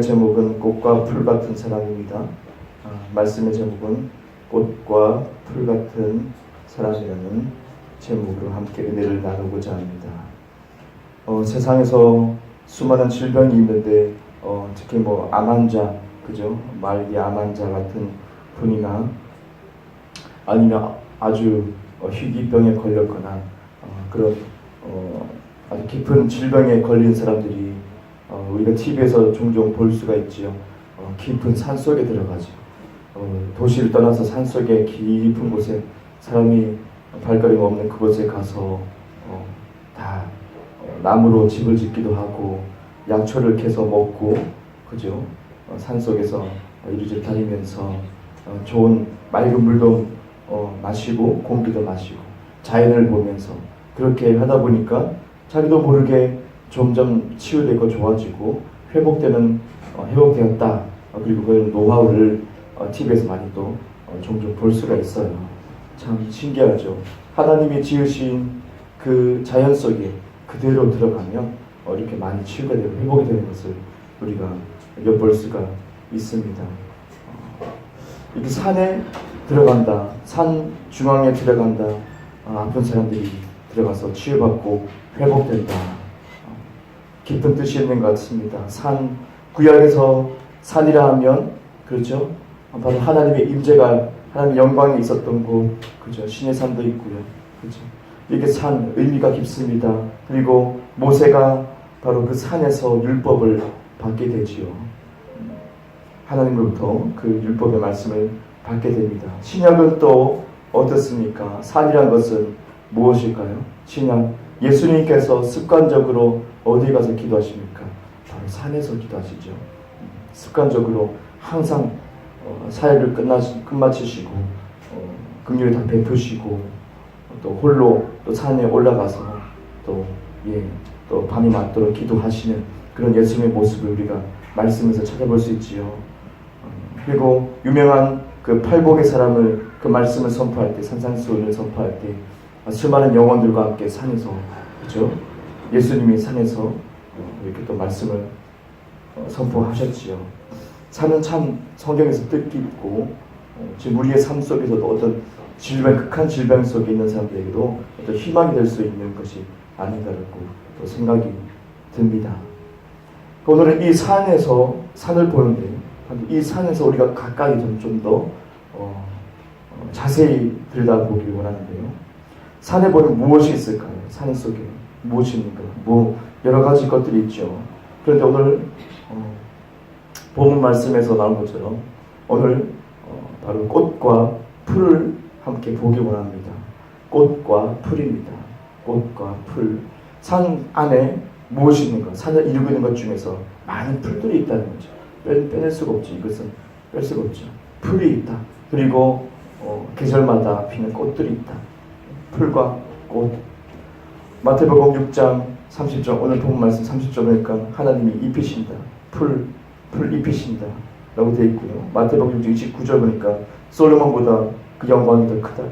제목은 꽃과 풀 같은 사람입니다. 말씀의 제목은 꽃과 풀 같은 사람이라는 제목으로 함께 은혜를 나누고자 합니다. 세상에서 수많은 질병이 있는데 특히 암 환자, 그죠? 말기 암 환자 같은 분이나 아니면 아주 희귀병에 걸렸거나 그런 아주 깊은 질병에 걸린 사람들이 우리가 TV에서 종종 볼 수가 있지요. 깊은 산속에 들어가죠. 도시를 떠나서 산속에 깊은 곳에 사람이 발걸음 없는 그곳에 가서 다 나무로 집을 짓기도 하고 약초를 캐서 먹고, 그죠? 산속에서 이리저리 다니면서 좋은 맑은 물도 마시고 공기도 마시고 자연을 보면서 그렇게 하다 보니까 자기도 모르게 점점 치유되고 좋아지고 회복되었다. 그리고 그 노하우를 TV에서 많이 또 종종 볼 수가 있어요. 참 신기하죠. 하나님이 지으신 그 자연 속에 그대로 들어가면 이렇게 많이 치유가 되고 회복이 되는 것을 우리가 엿볼 수가 있습니다. 이렇게 산에 들어간다, 산 중앙에 들어간다, 아픈 사람들이 들어가서 치유받고 회복된다. 깊은 뜻이 있는 것 같습니다. 구약에서 산이라 하면, 그렇죠? 바로 하나님의 임재가, 하나님의 영광이 있었던 곳, 그죠? 신의 산도 있고요. 그죠? 이렇게 산, 의미가 깊습니다. 그리고 모세가 바로 그 산에서 율법을 받게 되지요. 하나님으로부터 그 율법의 말씀을 받게 됩니다. 신약은 또 어떻습니까? 산이란 것은 무엇일까요? 신약, 예수님께서 습관적으로 어디 가서 기도하십니까? 바로 산에서 기도하시죠. 습관적으로 항상 사역을 끝마치시고 긍휼을 다 베푸시고 또 홀로 또 산에 올라가서 또 밤이 맞도록 기도하시는 그런 예수님의 모습을 우리가 말씀에서 찾아볼 수 있지요. 그리고 유명한 그 팔복의 사람을 그 말씀을 선포할 때, 산상수훈을 선포할 때 수많은 영혼들과 함께 산에서, 그렇죠? 예수님이 산에서 이렇게 또 말씀을 선포하셨지요. 산은 참 성경에서 뜻깊고 지금 우리의 삶 속에서도 어떤 극한 질병 속에 있는 사람들에게도 어떤 희망이 될 수 있는 것이 아닌가라고 또 생각이 듭니다. 오늘은 이 산을 보는데 이 산에서 우리가 가까이 좀 더 자세히 들여다보기를 원하는데요. 산에 보면 무엇이 있을까요? 산 속에 무엇이 있는가? 여러 가지 것들이 있죠. 그런데 오늘 본문 말씀에서 나온 것처럼 오늘 바로 꽃과 풀을 함께 보기 원합니다. 꽃과 풀입니다. 꽃과 풀. 산 안에 무엇이 있는가? 산을 이루고 있는 것 중에서 많은 풀들이 있다는 거죠. 빼낼 수가 없죠. 이것은 뺄 수가 없죠. 풀이 있다. 그리고 계절마다 피는 꽃들이 있다. 풀과 꽃. 마태복음 6장 30절, 오늘 본 말씀 30절 보니까 하나님이 입히신다. 풀 입히신다. 라고 되어 있고요. 마태복음 6장 29절 보니까 솔로몬보다 그 영광이 더 크다.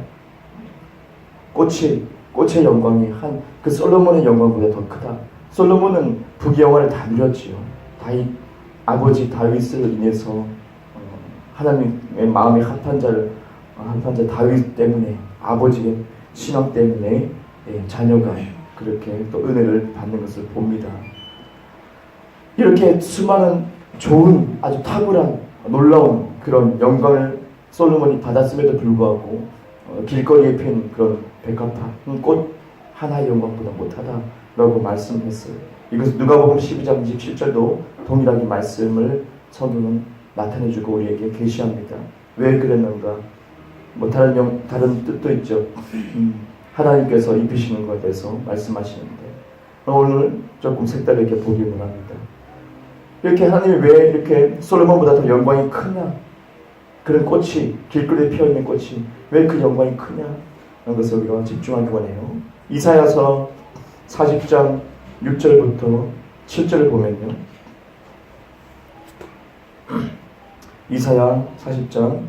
꽃의 영광이 그 솔로몬의 영광보다 더 크다. 솔로몬은 부귀영화를 다 누렸지요. 아버지 다윗을 인해서 하나님의 마음에 합한 자 다윗 때문에, 아버지의 신앙 때문에 자녀가 그렇게 또 은혜를 받는 것을 봅니다. 이렇게 수많은 좋은 아주 탁월한 놀라운 그런 영광을 솔로몬이 받았음에도 불구하고 길거리에 핀 그런 백합화, 꽃 하나의 영광보다 못하다라고 말씀했어요. 이것은 누가복음 12장 27절도 동일하게 말씀을 성경은 나타내주고 우리에게 계시합니다. 왜 그랬는가? 다른 뜻도 있죠. 하나님께서 입히시는 것에 대해서 말씀하시는데 오늘 조금 색다르게 보기 원합니다. 이렇게 하나님이 왜 이렇게 솔로몬보다 더 영광이 크냐? 그런 꽃이, 길거리에 피어있는 꽃이 왜 그 영광이 크냐? 라는 것을 우리가 집중하기 원해요. 이사야서 40장 6절부터 7절을 보면요. 이사야 40장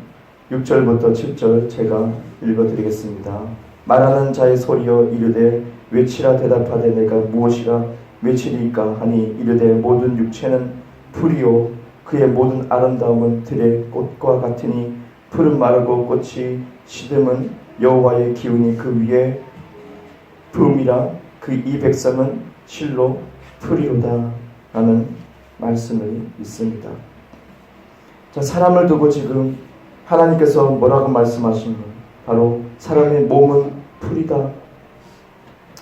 6절부터 7절 제가 읽어드리겠습니다. 말하는 자의 소리여 이르되 외치라 대답하되 내가 무엇이라 외치리까 하니 이르되 모든 육체는 풀이요 그의 모든 아름다움은 들의 꽃과 같으니 풀은 마르고 꽃이 시듬은 여호와의 기운이 그 위에 부음이라 그 이 백성은 실로 풀이로다 라는 말씀을 있습니다. 자, 사람을 두고 지금 하나님께서 뭐라고 말씀하신 것? 바로 사람의 몸은 풀이다.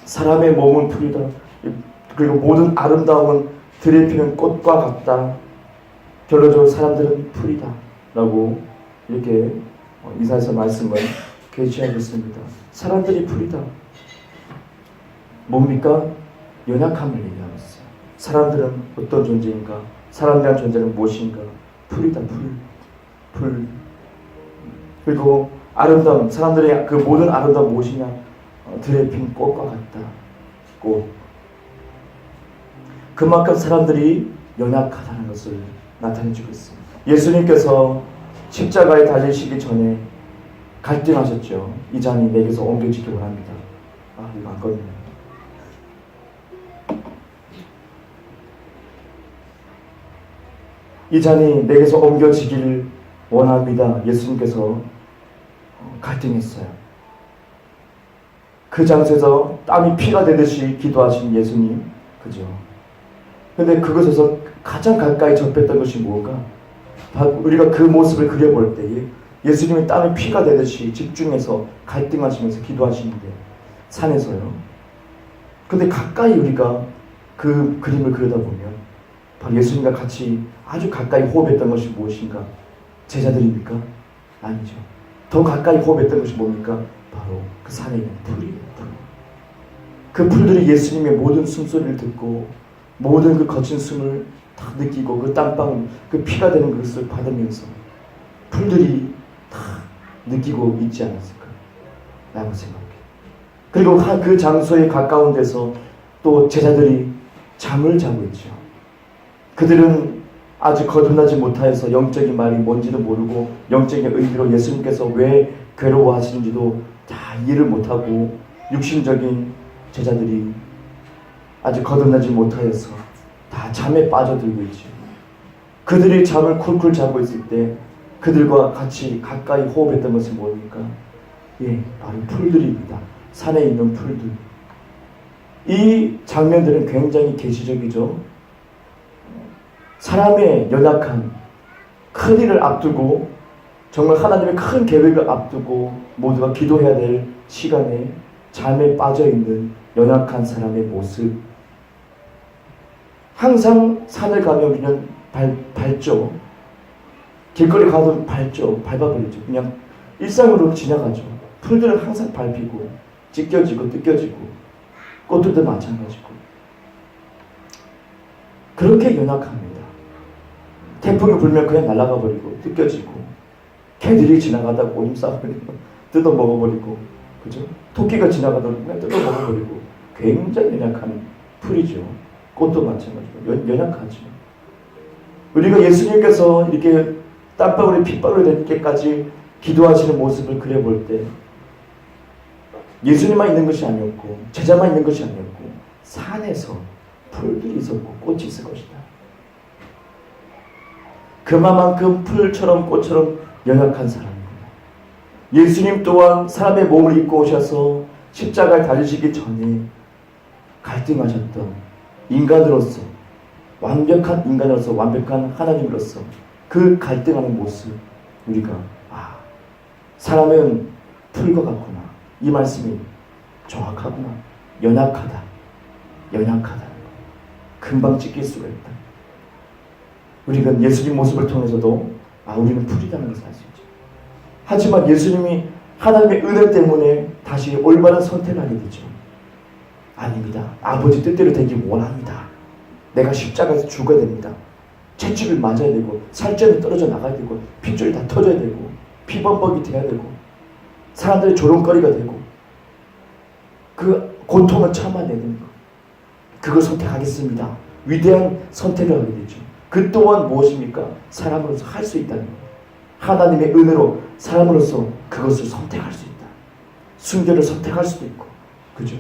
사람의 몸은 풀이다. 그리고 모든 아름다움은 들에 피는 꽃과 같다. 결론적으로 사람들은 풀이다 라고 이렇게 이사야서 말씀을 계시하고 있습니다. 사람들이 풀이다. 뭡니까? 연약함을 얘기하고 있어요. 사람들은 어떤 존재인가? 사람이란 존재는 무엇인가? 풀이다. 풀. 그리고 아름다움, 사람들의 그 모든 아름다움 무엇이냐? 들에 핀 꽃과 같다. 꽃. 그만큼 사람들이 연약하다는 것을 나타내주고 있습니다. 예수님께서 십자가에 달리시기 전에 갈등하셨죠. 이 잔이 내게서 옮겨지기 원합니다. 이거 안 꺼내요. 이 잔이 내게서 옮겨지기를 원합니다. 예수님께서 갈등했어요. 그 장소에서 땀이 피가 되듯이 기도하신 예수님, 그죠? 근데 그것에서 가장 가까이 접했던 것이 뭔가? 우리가 그 모습을 그려볼 때에 예수님이 땀이 피가 되듯이 집중해서 갈등하시면서 기도하시는데 산에서요. 근데 가까이 우리가 그 그림을 그려다보면 바로 예수님과 같이 아주 가까이 호흡했던 것이 무엇인가? 제자들입니까? 아니죠. 더 가까이 호흡했던 것이 뭡니까? 바로 그 산에 있는 풀이에요. 그 풀들이 예수님의 모든 숨소리를 듣고 모든 그 거친 숨을 다 느끼고 그 땀방울, 그 피가 되는 것을 받으면서 풀들이 다 느끼고 있지 않았을까? 라고 생각해요. 그리고 그 장소에 가까운 데서 또 제자들이 잠을 자고 있죠. 그들은 아직 거듭나지 못하여서 영적인 말이 뭔지도 모르고 영적인 의미로 예수님께서 왜 괴로워하시는지도 다 이해를 못하고 육신적인 제자들이 아직 거듭나지 못하여서 다 잠에 빠져들고 있죠. 그들이 잠을 쿨쿨 자고 있을 때 그들과 같이 가까이 호흡했던 것은 뭡니까? 바로 풀들입니다. 산에 있는 풀들. 이 장면들은 굉장히 계시적이죠. 사람의 연약한 큰 일을 앞두고 정말 하나님의 큰 계획을 앞두고 모두가 기도해야 될 시간에 잠에 빠져있는 연약한 사람의 모습. 항상 산을 가면 우리는 밟죠. 길거리 가도 밟아버리죠. 그냥 일상으로 지나가죠. 풀들은 항상 밟히고 찢겨지고 뜯겨지고 꽃들도 마찬가지고 그렇게 연약합니다. 태풍이 불면 그냥 날아가 버리고 뜯겨지고 개들이 지나가다가 오줌 싸버리고 뜯어 먹어버리고 그죠? 토끼가 지나가다가 그냥 뜯어 먹어버리고 굉장히 연약한 풀이죠. 꽃도 마찬가지고 연약하죠. 우리가 예수님께서 이렇게 땀방울이 핏방울이 될 때까지 기도하시는 모습을 그려볼 때 예수님만 있는 것이 아니었고 제자만 있는 것이 아니었고 산에서 풀들이 있었고 꽃이 있을 것이다. 그만큼 풀처럼 꽃처럼 연약한 사람입니다. 예수님 또한 사람의 몸을 입고 오셔서 십자가에 달리시기 전에 갈등하셨던 인간으로서 완벽한 인간으로서 완벽한 하나님으로서 그 갈등하는 모습 우리가 사람은 풀과 같구나. 이 말씀이 정확하구나. 연약하다. 금방 찢길 수가 있다. 우리가 예수님 모습을 통해서도 우리는 풀이라는 것을 알 수 있죠. 하지만 예수님이 하나님의 은혜 때문에 다시 올바른 선택을 하게 되죠. 아닙니다. 아버지 뜻대로 되기 원합니다. 내가 십자가에서 죽어야 됩니다. 채찍을 맞아야 되고 살점이 떨어져 나가야 되고 핏줄이 다 터져야 되고 피범벅이 돼야 되고 사람들의 조롱거리가 되고 그 고통을 참아내야 되는 것. 그걸 선택하겠습니다. 위대한 선택을 하게 되죠. 그 또한 무엇입니까? 사람으로서 할 수 있다는 것. 하나님의 은혜로 사람으로서 그것을 선택할 수 있다. 순결을 선택할 수도 있고 그죠?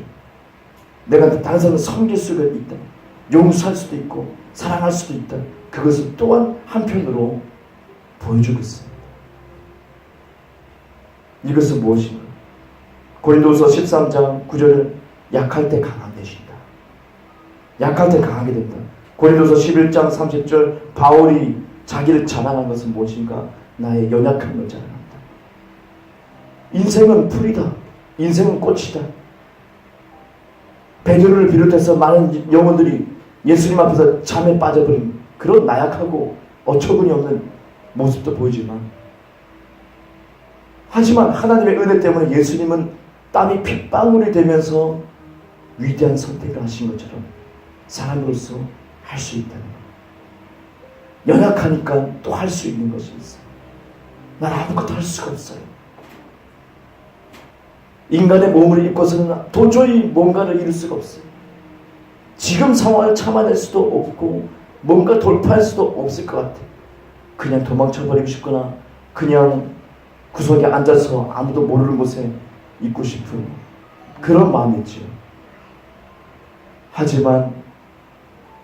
내가 다른 사람을 섬길 수가 있다. 용서할 수도 있고 사랑할 수도 있다. 그것을 또한 한편으로 보여주고 있습니다. 이것은 무엇인가? 고린도서 13장 9절은 약할 때 강하되신다. 약할 때 강하게 된다. 고린도서 11장 30절 바울이 자기를 자랑한 것은 무엇인가? 나의 연약함을 자랑한다. 인생은 풀이다. 인생은 꽃이다. 베드로를 비롯해서 많은 영혼들이 예수님 앞에서 잠에 빠져버린 그런 나약하고 어처구니 없는 모습도 보이지만, 하지만 하나님의 은혜 때문에 예수님은 땀이 핏방울이 되면서 위대한 선택을 하신 것처럼 사람으로서 할 수 있다는 것. 연약하니까 또 할 수 있는 것이 있어요. 난 아무것도 할 수가 없어요. 인간의 몸을 입고서는 도저히 뭔가를 이룰 수가 없어요. 지금 상황을 참아낼 수도 없고 뭔가 돌파할 수도 없을 것 같아요. 그냥 도망쳐버리고 싶거나 그냥 구석에 앉아서 아무도 모르는 곳에 있고 싶은 그런 마음이지요. 하지만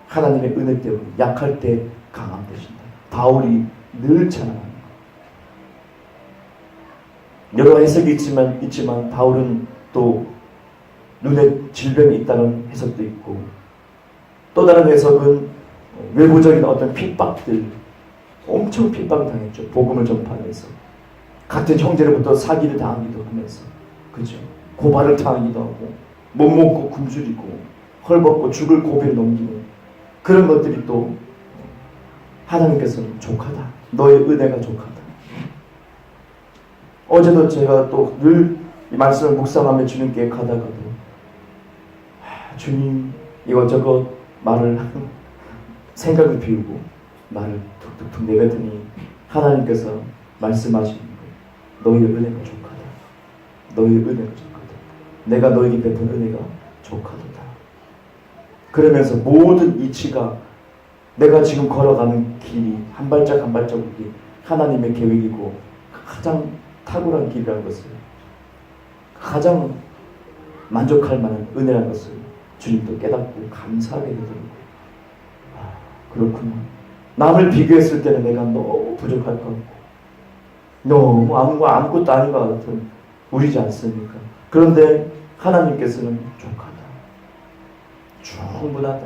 하나님의 은혜 때문에 약할 때 강함 되신다. 바울이 늘 찬양합니다. 여러 해석이 있지만 바울은 또 눈에 질병이 있다는 해석도 있고, 또 다른 해석은 외부적인 어떤 핍박들, 엄청 핍박을 당했죠. 복음을 전파하면서 같은 형제로부터 사기를 당하기도 하면서, 그죠? 고발을 당하기도 하고, 못 먹고 굶주리고 헐벗고 죽을 고비를 넘기는 그런 것들이 또 하나님께서는 족하다. 너의 은혜가 족하다. 어제도 제가 또 늘 이 말씀을 묵상하며 주님께 가다가도 주님 이것저것 말을 생각을 비우고 말을 툭툭툭 내뱉으니 하나님께서 말씀하시는 거예요. 너의 은혜가 족하다. 너의 은혜가 족하다. 내가 너에게 베푼 은혜가 족하도다. 그러면서 모든 이치가 내가 지금 걸어가는 길이 한 발짝 한 발자국이 하나님의 계획이고 가장 탁월한 길이라는 것을, 가장 만족할 만한 은혜라는 것을 주님도 깨닫고 감사하게 되더라고요. 그렇구나. 남을 비교했을 때는 내가 너무 부족할 것 같고 너무 아무것도 아닌 것 같은 우리지 않습니까? 그런데 하나님께서는 족하다, 충분하다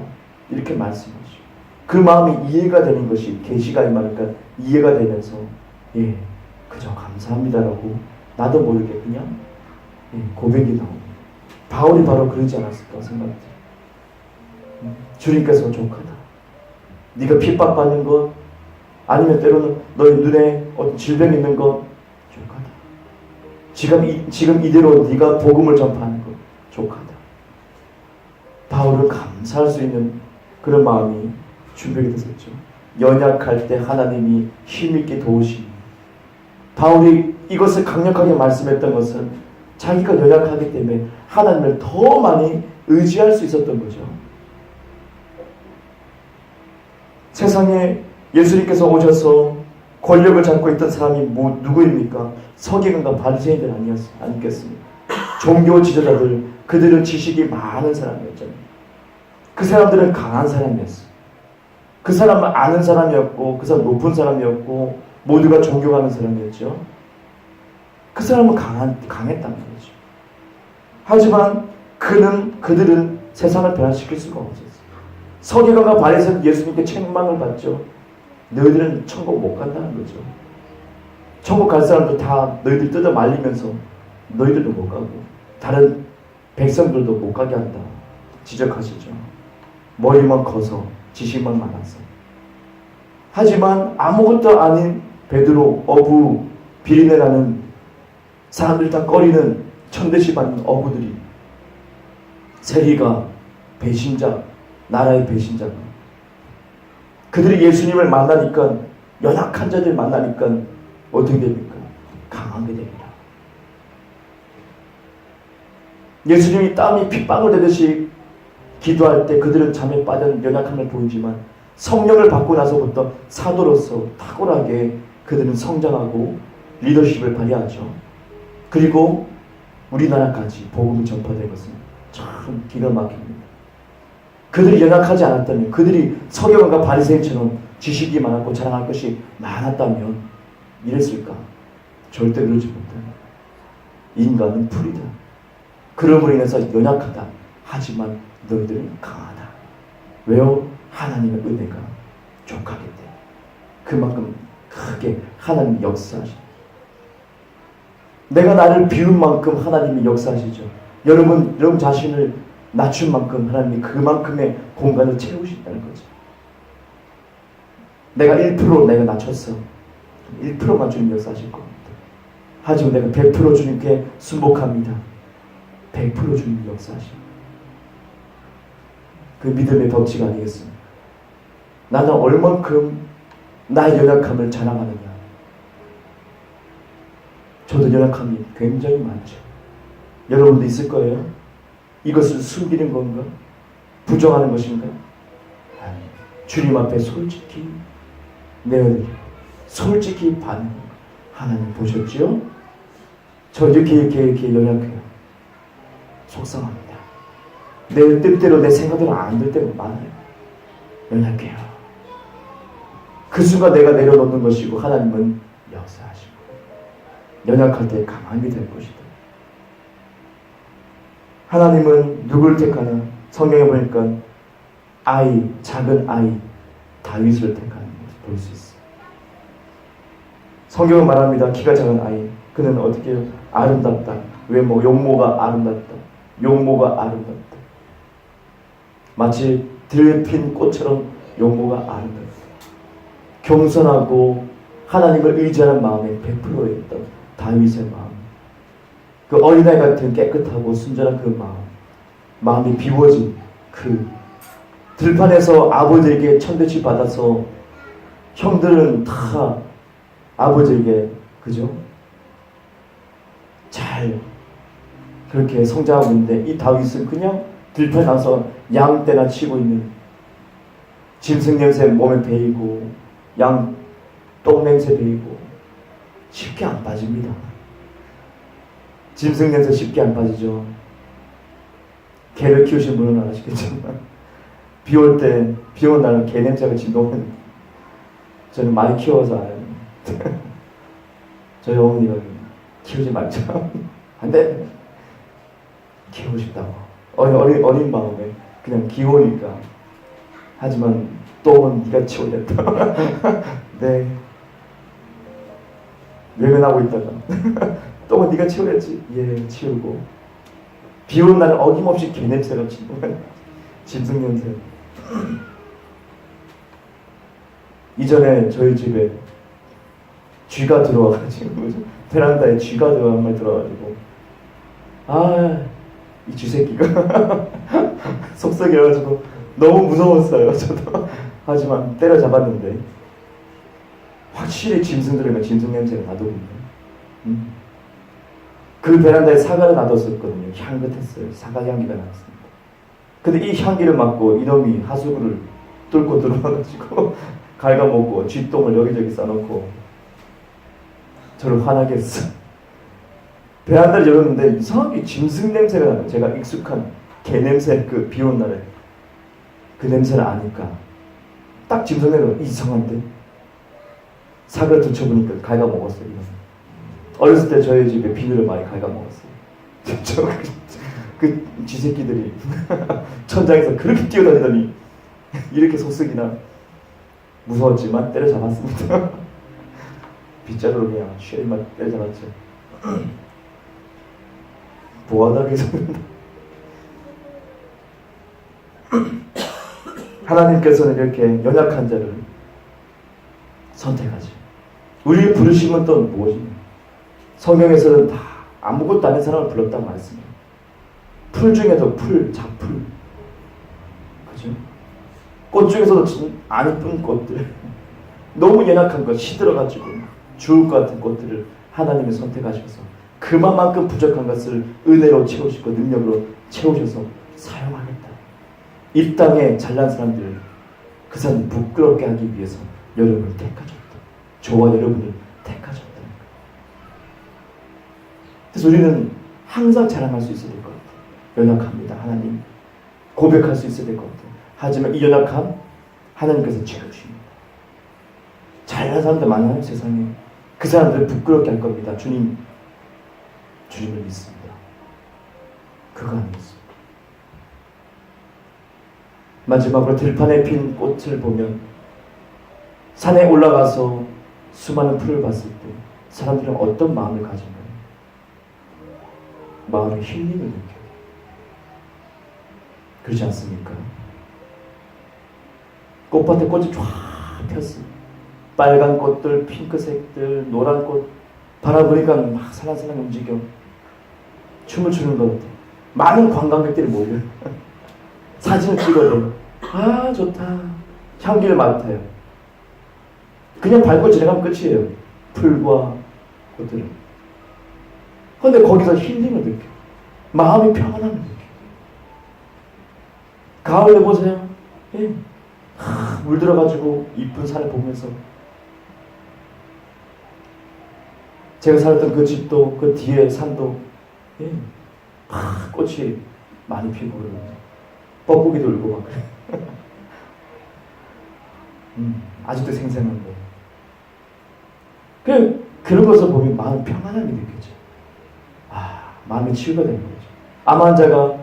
이렇게 말씀하시고, 그 마음이 이해가 되는 것이 계시가 말일까 이해가 되면서 그저 감사합니다라고 나도 모르게 그냥 고백이 나옵니다. 바울이 바로 그러지 않았을까 생각해요. 주님께서 족하다. 네가 핍박받는 것, 아니면 때로는 너의 눈에 어떤 질병이 있는 것 족하다. 지금 이대로 네가 복음을 전파하는 것 족하다. 바울을 감사할 수 있는 그런 마음이 준비가 됐었죠. 연약할 때 하나님이 힘있게 도우시니, 바울이 이것을 강력하게 말씀했던 것은 자기가 연약하기 때문에 하나님을 더 많이 의지할 수 있었던 거죠. 세상에 예수님께서 오셔서 권력을 잡고 있던 사람이 누구입니까? 서기관과 바리새인들 아니겠습니까? 종교 지도자들, 그들은 지식이 많은 사람이었잖아요. 그 사람들은 강한 사람이었어요. 그 사람은 아는 사람이었고, 그 사람 높은 사람이었고, 모두가 존경하는 사람이었죠. 그 사람은 강했단 말이죠. 하지만 그들은 세상을 변화시킬 수가 없었어요. 서기관과 바리새인은 예수님께 책망을 받죠. 너희들은 천국 못 간다는 거죠. 천국 갈 사람도 다 너희들 뜯어 말리면서 너희들도 못 가고 다른 백성들도 못 가게 한다 지적하시죠. 머리만 커서 지식만 많아서. 하지만 아무것도 아닌 베드로, 어부, 비린내나는 사람들 다 꺼리는 천대시 받는 어부들이, 세리가, 배신자, 나라의 배신자가, 그들이 예수님을 만나니까, 연약한 자들 만나니까 어떻게 됩니까? 강하게 됩니다. 예수님이 땀이 핏방울 되듯이 기도할 때 그들은 잠에 빠진 연약함을 보이지만 성령을 받고 나서부터 사도로서 탁월하게 그들은 성장하고 리더십을 발휘하죠. 그리고 우리나라까지 복음이 전파된 것은 참 기가 막힙니다. 그들이 연약하지 않았다면, 그들이 서기관과 바리새인처럼 지식이 많았고 자랑할 것이 많았다면 이랬을까? 절대 그러지 못한다. 인간은 풀이다. 그럼으로 인해서 연약하다. 하지만 너희들은 강하다. 왜요? 하나님의 은혜가 족하기 때문에. 그만큼 크게 하나님이 역사하십니다. 내가 나를 비운 만큼 하나님이 역사하시죠. 여러분 자신을 낮춘 만큼 하나님이 그만큼의 공간을 채우신다는 거죠. 내가 1% 내가 낮췄어. 1%만 주님 역사하실 겁니다. 하지만 내가 100% 주님께 순복합니다. 100% 주님이 역사하십니다. 그 믿음의 법칙 아니겠습니까? 나는 얼만큼 나의 연약함을 자랑하느냐. 저도 연약함이 굉장히 많죠. 여러분도 있을 거예요. 이것을 숨기는 건가? 부정하는 것인가? 아니, 주님 앞에 솔직히 내어드리고 솔직히 받는 거. 하나님 보셨지요? 저 이렇게 연약해요. 속상합니다. 내 뜻대로 내 생각대로 안 될 때가 많아요. 연약해요. 그 순간 내가 내려놓는 것이고 하나님은 역사하시고 연약할 때 강함이 될 것이다. 하나님은 누굴 택하나? 성경에 보니까 작은 아이 다윗을 택하는 것을 볼 수 있어요. 성경은 말합니다. 키가 작은 아이. 그는 어떻게 해요? 아름답다. 외모, 용모가 아름답다. 용모가 아름답다. 마치 들핀 꽃처럼 용모가 아름답다. 겸손하고 하나님을 의지하는 마음에 100%였던 다윗의 마음. 그 어린아이 같은 깨끗하고 순전한 그 마음이 비워진 그 들판에서 아버지에게 천대치 받아서 형들은 다 아버지에게 그죠? 잘 그렇게 성장하고 있는데 이 다윗은 그냥 들판에 나서 양 떼나 치고 있는 짐승 냄새 몸에 배이고 양 똥 냄새 배이고 쉽게 안 빠집니다. 짐승 냄새 쉽게 안 빠지죠. 개를 키우신 분은 아시겠지만 비 올 때 비 오는 날은 개 냄새가 진동하는 저는 많이 키워서 알아요. 저희 어머니가 키우지 말자. 안 돼. 키우고 싶다고. 어린 마음에 그냥 귀여우니까. 하지만 똥은 네가 치워야겠다. 네. 외면하고 있다가 똥은 네가 치워야지. 예, 치우고. 비 오는 날은 어김없이 개 냄새가 진동하는 짐승 냄새. 이전에 저희 집에 쥐가 들어와가지고 베란다에 쥐가 한 마리 들어와가지고 이 쥐새끼가 속썩여가지고 너무 무서웠어요. 저도. 하지만 때려잡았는데 확실히 짐승 들으면 짐승 냄새가 나더군요. 그 베란다에 사과를 놔뒀었거든요. 향긋했어요. 사과 향기가 났습니다. 근데 이 향기를 맡고 이놈이 하수구를 뚫고 들어와가지고 갉아먹고 쥐똥을 여기저기 싸놓고 저를 화나게 했어. 베란다를 열었는데 이상하게 짐승 냄새가 나요. 제가 익숙한 개 냄새, 그 비 온 날에 그 냄새를 아니까 딱 짐승 냄새가 이상한데 사과를 들춰보니까 갉아먹었어요. 어렸을 때 저희 집에 비늘을 많이 갉아먹었어요. 그 쥐새끼들이 천장에서 그렇게 뛰어다니더니 이렇게 속썩이나. 무서웠지만 때려잡았습니다. 빗자루로 그냥 쉐일만 때려잡았죠. 뭐하다 계셨는데. 하나님께서는 이렇게 연약한 자를 선택하지. 우리의 부르심은 또 무엇이냐? 성경에서는 다 아무것도 아닌 사람을 불렀다고 말씀해요. 풀 중에도 잡풀. 그죠? 꽃 중에서도 안 이쁜 꽃들, 너무 연약한 것, 시들어가지고 죽을 것 같은 꽃들을 하나님이 선택하셔서 그만큼 부족한 것을 은혜로 채우시고 능력으로 채우셔서 사용하겠다. 이 땅에 잘난 사람들, 그 사람을 부끄럽게 하기 위해서 여러분을 택하셨다. 저와 여러분을 택하셨다. 그래서 우리는 항상 자랑할 수 있어야 될 것 같아요. 연약합니다. 하나님. 고백할 수 있어야 될 것 같아요. 하지만 이 연약함 하나님께서 채워주십니다. 잘하는 사람들 많아요, 세상에. 그 사람들을 부끄럽게 할 겁니다. 주님을 믿습니다. 그거 아니겠습니다. 마지막으로 들판에 핀 꽃을 보면, 산에 올라가서 수많은 풀을 봤을 때 사람들은 어떤 마음을 가진가요? 마음의 힐링을 느껴요. 그렇지 않습니까? 꽃밭에 꽃이 쫙 폈어요. 빨간 꽃들, 핑크색들, 노란 꽃 바라보니까 막 살랑살랑 움직여 춤을 추는 것 같아요. 많은 관광객들이 모여요. 사진을 찍어요. 아, 좋다. 향기를 맡아요. 그냥 밟고 지나가면 끝이에요. 풀과 꽃들은. 그런데 거기서 힐링을 느껴요. 마음이 평안함을 느껴요. 가을에 보세요. 예. 물 들어가지고 이쁜 산을 보면서, 제가 살았던 그 집도, 그 뒤에 산도, 예. 꽃이 많이 피고 그러는데 뻐꾸기도 울고 막 그래. 아직도 생생한 거. 그런 것을 보면 마음 평안함이 느껴져요. 아, 마음이 치유가 되는 거죠. 암 환자가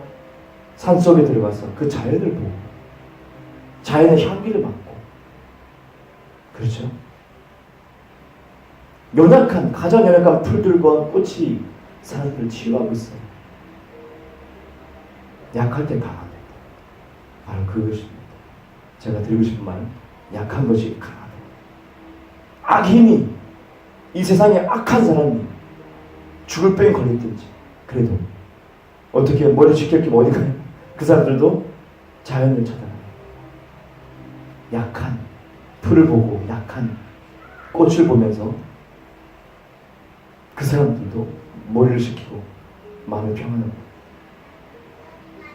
산속에 들어가서 그 자연을 보고 자연의 향기를 맡고, 그렇죠? 가장 연약한 풀들과 꽃이 사람들을 치유하고 있어요. 약할 때 강합니다. 바로 그것입니다. 제가 드리고 싶은 말은, 약한 것이 강하다. 악인이, 이 세상에 악한 사람이 죽을 병에 걸렸든지 그래도 어떻게 머리 쥐켜끼면 어디 가요? 그 사람들도 자연을 찾아가요. 약한 풀을 보고 약한 꽃을 보면서 그 사람들도 머리를 식히고 마음을 평안하고.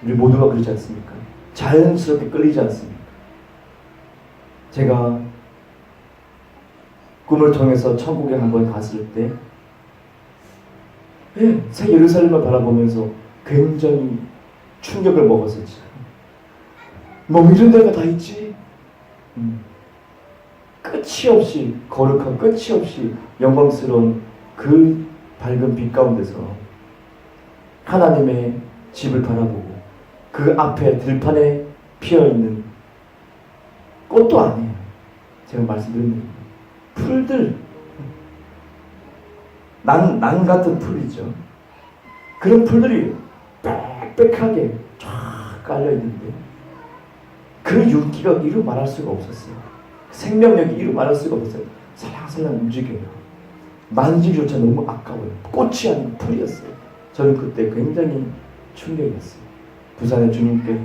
우리 모두가 그렇지 않습니까? 자연스럽게 끌리지 않습니까? 제가 꿈을 통해서 천국에 한번 갔을 때, 새 예루살렘을 바라보면서 굉장히 충격을 먹었었죠. 뭐 이런 데가 다 있지? 끝이 없이 거룩한, 끝이 없이 영광스러운 그 밝은 빛 가운데서 하나님의 집을 바라보고 그 앞에 들판에 피어있는 꽃도 아니에요. 제가 말씀드린 풀들, 난 같은 풀이죠. 그런 풀들이 빽빽하게 쫙 깔려있는데 그 윤기가 이루 말할 수가 없었어요. 생명력이 이루 말할 수가 없었어요. 살랑살랑 움직여요. 만지기조차 너무 아까워요. 꽃이 아닌 풀이었어요. 저는 그때 굉장히 충격이었어요. 부산에 주님께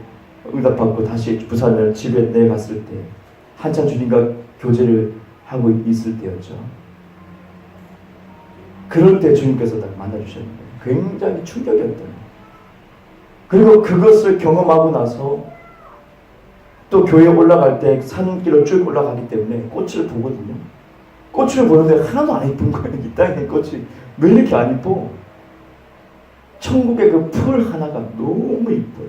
응답받고 다시 부산을 집에 내갔을 때 한참 주님과 교제를 하고 있을 때였죠. 그럴 때 주님께서 딱 만나주셨는데 굉장히 충격이었던 거예요. 그리고 그것을 경험하고 나서 또 교회에 올라갈 때 산길을 쭉 올라가기 때문에 꽃을 보거든요. 꽃을 보는데 하나도 안 이쁜 거예요. 이 땅에 꽃이 왜 이렇게 안 이뻐? 천국의 그 풀 하나가 너무 이뻐요.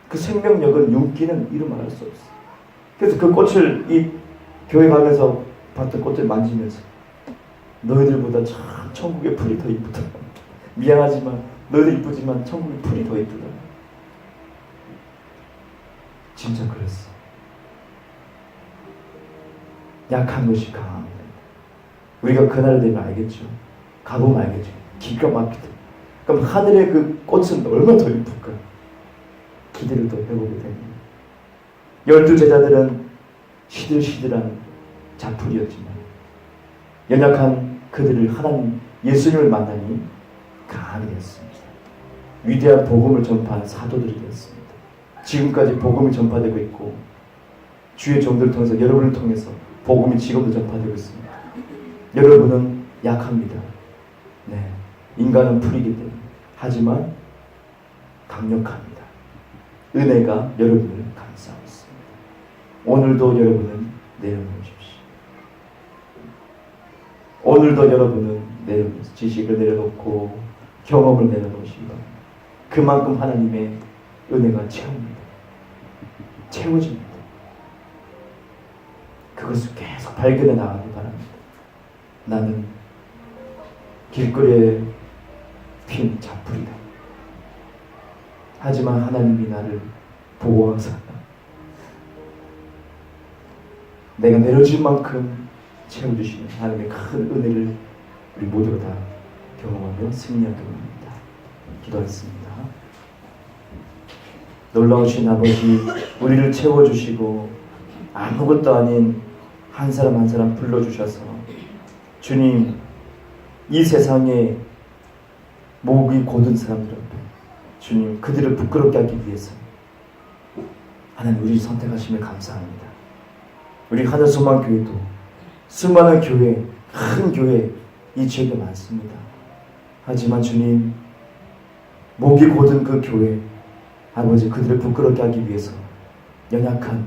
그 생명력은, 윤기는 이루 말할 수 없어요. 그래서 그 꽃을, 이 교회 가면서 봤던 꽃을 만지면서 너희들보다 참 천국의 풀이 더 이쁘다. 미안하지만 너희들 이쁘지만 천국의 풀이 더 이쁘다. 진짜 그랬어. 약한 것이 강합니다. 우리가 그날을 되면 알겠죠. 가보면 알겠죠. 기가 막히다. 그럼 하늘의 그 꽃은 얼마나 더 이쁠까? 기대를 더 해보게 됩니다. 12 제자들은 시들시들한 자풀이었지만 연약한 그들을 하나님 예수님을 만나니 강하게 되었습니다. 위대한 복음을 전파하는 사도들이 되었습니다. 지금까지 복음이 전파되고 있고 주의 종들을 통해서, 여러분을 통해서 복음이 지금도 전파되고 있습니다. 여러분은 약합니다. 네, 인간은 풀이기 때문에. 하지만 강력합니다. 은혜가 여러분을 감싸고 있습니다. 오늘도 여러분은 내려놓으십시오. 오늘도 여러분은 내려놓으십시오. 지식을 내려놓고 경험을 내려놓으시기 바랍니다. 그만큼 하나님의 은혜가 채웁니다. 채워집니다. 그 그것을 계속 발견해 나가기 바랍니다. 나는 길거리에 핀 자풀이다. 하지만 하나님이 나를 보호하사 내가 내려줄 만큼 채워주시는 하나님의 큰 은혜를 우리 모두가 다 경험하며 승리하기 원합니다. 기도하겠습니다. 놀라우신 아버지, 우리를 채워주시고 아무것도 아닌 한 사람 한 사람 불러주셔서 주님, 이 세상에 목이 곧은 사람들 앞에 주님, 그들을 부끄럽게 하기 위해서 하나님 우리를 선택하심을 감사합니다. 우리 하늘소망교회도 수많은 교회, 큰 교회 이 지역에 많습니다. 하지만 주님, 목이 곧은 그 교회, 아버지, 그들을 부끄럽게 하기 위해서 연약한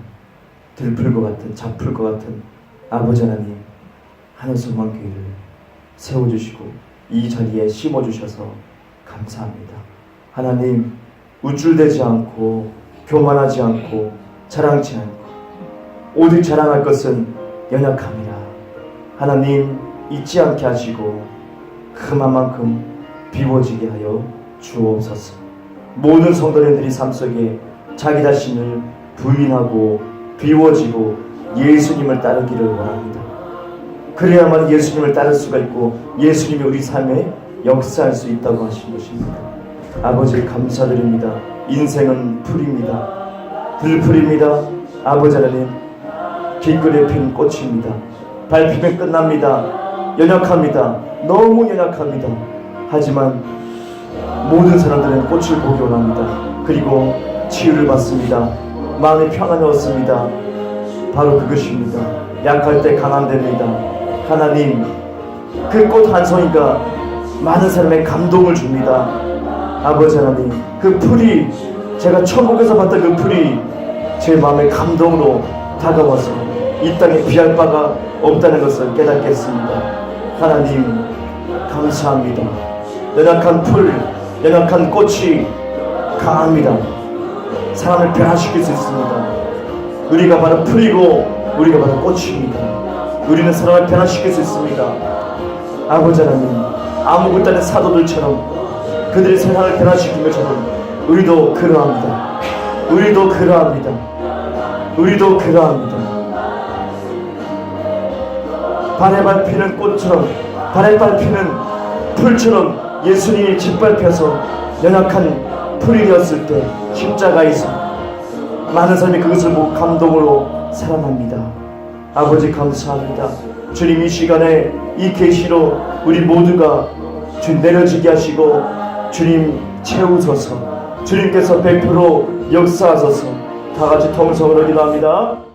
들풀과 같은 잡풀과 같은 아버지 하나님, 하늘소망교회를 세워주시고 이 자리에 심어주셔서 감사합니다. 하나님, 우쭐대지 않고 교만하지 않고 자랑치 않고 오직 자랑할 것은 연약함이라. 하나님, 잊지 않게 하시고 그만큼 비워지게 하여 주옵소서. 모든 성도님들이 삶속에 자기 자신을 부인하고 비워지고 예수님을 따르기를 원합니다. 그래야만 예수님을 따를 수가 있고 예수님이 우리 삶에 역사할 수 있다고 하신 것입니다. 아버지, 감사드립니다. 인생은 풀입니다. 들풀입니다. 아버지 하나님, 길거리에 핀 꽃입니다. 밟히면 끝납니다. 연약합니다. 너무 연약합니다. 하지만 모든 사람들은 꽃을 보기 원합니다. 그리고 치유를 받습니다. 마음이 평안을 얻습니다. 바로 그것입니다. 약할 때 강한 됩니다. 하나님, 그 꽃 한 송이가 많은 사람의 감동을 줍니다. 아버지 하나님, 그 풀이, 제가 천국에서 봤던 그 풀이 제 마음의 감동으로 다가와서 이 땅에 비할 바가 없다는 것을 깨닫겠습니다. 하나님, 감사합니다. 연약한 풀, 연약한 꽃이 강합니다. 사람을 변화시킬 수 있습니다. 우리가 바로 풀이고 우리가 바로 꽃입니다. 우리는 사람을 변화시킬 수 있습니다. 아버지 하나님, 아무것도 아닌 사도들처럼 그들의 세상을 변화시킨 것처럼 우리도 그러합니다. 우리도 그러합니다. 우리도 그러합니다. 발에 밟히는 꽃처럼, 발에 밟히는 풀처럼 예수님이 짓밟혀서 연약한 풀이 되었을 때 십자가에서 많은 사람이 그것을 보고 감동으로 살아납니다. 아버지, 감사합니다. 주님, 이 시간에 이 계시로 우리 모두가 주님 내려지게 하시고 주님 채우소서. 주님께서 100% 역사하소서. 다 같이 통성으로 기도합니다.